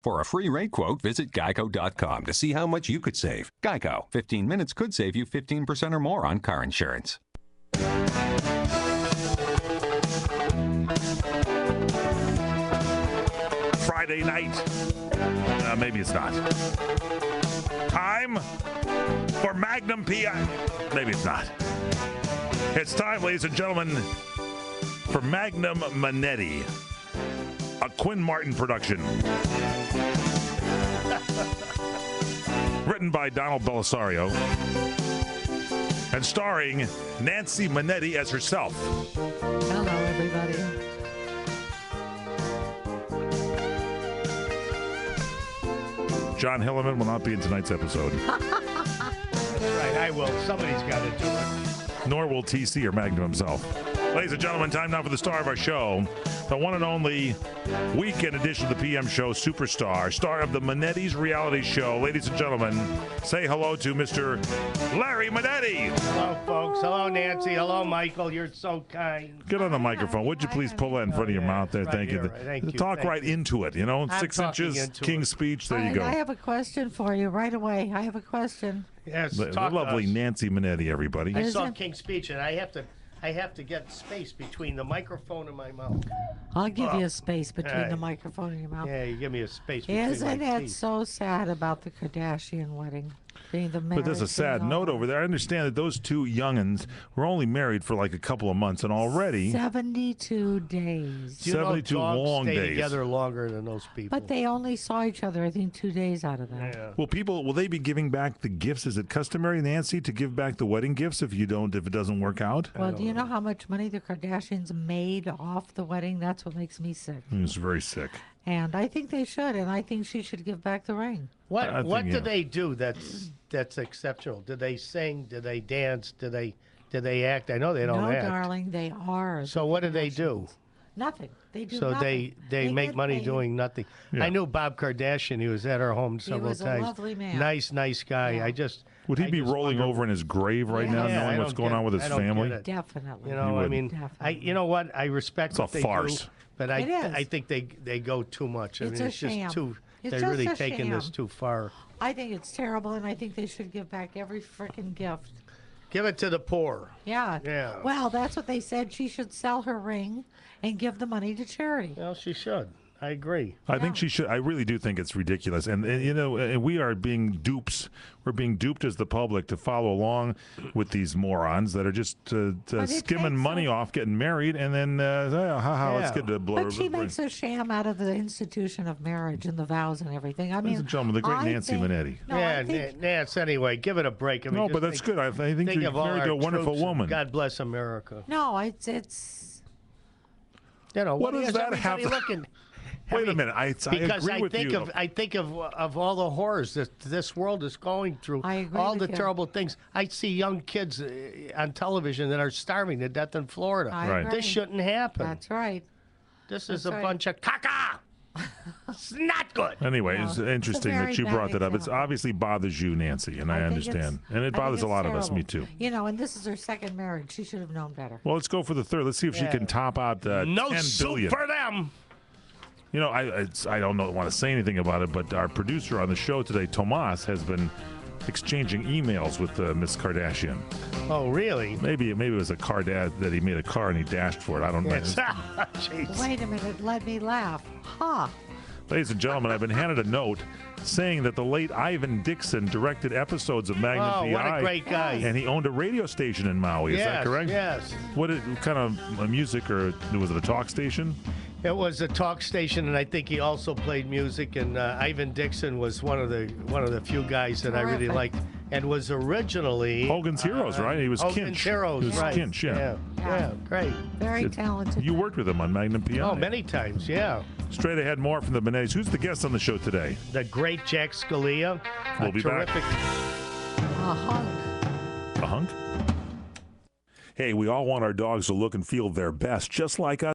For a free rate quote, visit geico.com to see how much you could save. Geico. 15 minutes could save you 15% or more on car insurance. Friday night. Maybe it's not. Time for Magnum PI. Maybe it's not. It's time, ladies and gentlemen, for Magnum Manetti, a Quinn Martin production. Written by Donald Belisario and starring Nancy Manetti as herself. Hello, everybody. John Hillerman will not be in tonight's episode. That's right, I will. Somebody's got to do it. Nor will TC or Magnum himself. Ladies and gentlemen, time now for the star of our show, the one and only weekend edition of the PM show, Superstar, star of the Manettis reality show. Ladies and gentlemen, say hello to Mr. Larry Manetti. Hello, folks. Hello, Nancy. Hello, Michael. You're so kind. Get on the microphone. Would you please pull that in front of your mouth there? Right Thank here, you. right. Thank you. Talk right into it, you know, I'm 6 talking inches, into King's it. speech. There you go. I have a question for you right away. I have a question. Yes, The talk to lovely us. Nancy Manetti, everybody. I Is saw it- King's speech, and I have to get space between the microphone and my mouth. I'll give you a space between Hey. the microphone and your mouth. Yeah, you give me a space between Isn't my it teeth. so sad about the Kardashian wedding? Being the But there's a sad note over there. I understand that those two youngins were only married for like a couple of months, and already 72 days. Do you know 72 dogs long stay days. together longer than those people? But they only saw each other, I think, 2 days out of that. Yeah. will they be giving back the gifts? Is it customary, Nancy, to give back the wedding gifts if it doesn't work out? Well, do you know how much money the Kardashians made off the wedding? That's what makes me sick. It's very sick. And I think they should, and I think she should give back the ring. What I what think, do yeah. they do that's exceptional? Do they sing? Do they dance? Do they act? I know they don't No, act. darling, they are. So what do they do? Nothing. They do So nothing. they make get money paid. doing nothing. Yeah. I knew Bob Kardashian. He was at our home several was a times. lovely man. Nice guy. Yeah. Would he I be just rolling wonder- over in his grave right Yeah. now, Yeah, knowing I what's don't going get on with it. his I don't family? get it. Definitely. You know, I would. mean, Definitely. you know what? I respect It's a what they farce. do, but It is. I think they go too much. I It's mean, a it's just sham. too. It's They're just really a taking this sham. too far. I think it's terrible, and I think they should give back every freaking gift. Give it to the poor. Yeah. Yeah. Well, that's what they said. She should sell her ring and give the money to charity. Well, she should. I agree. I think she should. I really do think it's ridiculous, and you know, and we are being dupes. We're being duped as the public to follow along with these morons that are just it skimming takes money a- off, getting married, and then let's Yeah. get the blur. But she makes a sham out of the institution of marriage and the vows and everything. I mean, Ladies and gentlemen, the great I Nancy think- Manetti. No, yeah, I think, Nance. Anyway, give it a break. I mean, No, just but that's think- good. I think Think you're of all married our to a wonderful troops and woman. God bless America. no, it's You know What does is that have everybody to- looking? Wait a minute. I Because agree with you. I think of all the horrors that this world is going through. I agree all with the you. terrible things. I see young kids on television that are starving to death in Florida. I Right. agree. This shouldn't happen. That's right. This is that's a right. bunch of caca. It's not good. Anyway, No, it's it's a interesting very that you bad brought that up. It example. obviously bothers you, Nancy, and I, think it's- understand. And I it think bothers a it's lot of us, terrible. me too. You know, and this is her second marriage. She should have known better. Well, let's go for the third. Let's see if she Yeah. can top out No 10 soup billion. for them. You know, I don't want to say anything about it, but our producer on the show today, Tomas, has been exchanging emails with Miss Kardashian. Oh, really? Maybe it was a car that he made a car and he dashed for it. I don't know. Yes. Jeez. Wait a minute. Let me laugh. Huh. Ladies and gentlemen, I've been handed a note saying that the late Ivan Dixon directed episodes of Magnum Oh, PI. what a great guy. And he owned a radio station in Maui. Is that correct? Yes. What kind of music, or was it a talk station? It was a talk station, and I think he also played music. And Ivan Dixon was one of the few guys that I really Terrific. liked, and was originally Hogan's Heroes, right? He was Hogan's Kinch. Heroes, He was right? Kinch, yeah. Yeah, great. Very It- talented. You worked with him on Magnum PI. Oh, many times, yeah. Straight ahead, more from the Manettis. Who's the guest on the show today? The great Jack Scalia. We'll be back. terrific. A hunk. A hunk? Hey, we all want our dogs to look and feel their best, just like us.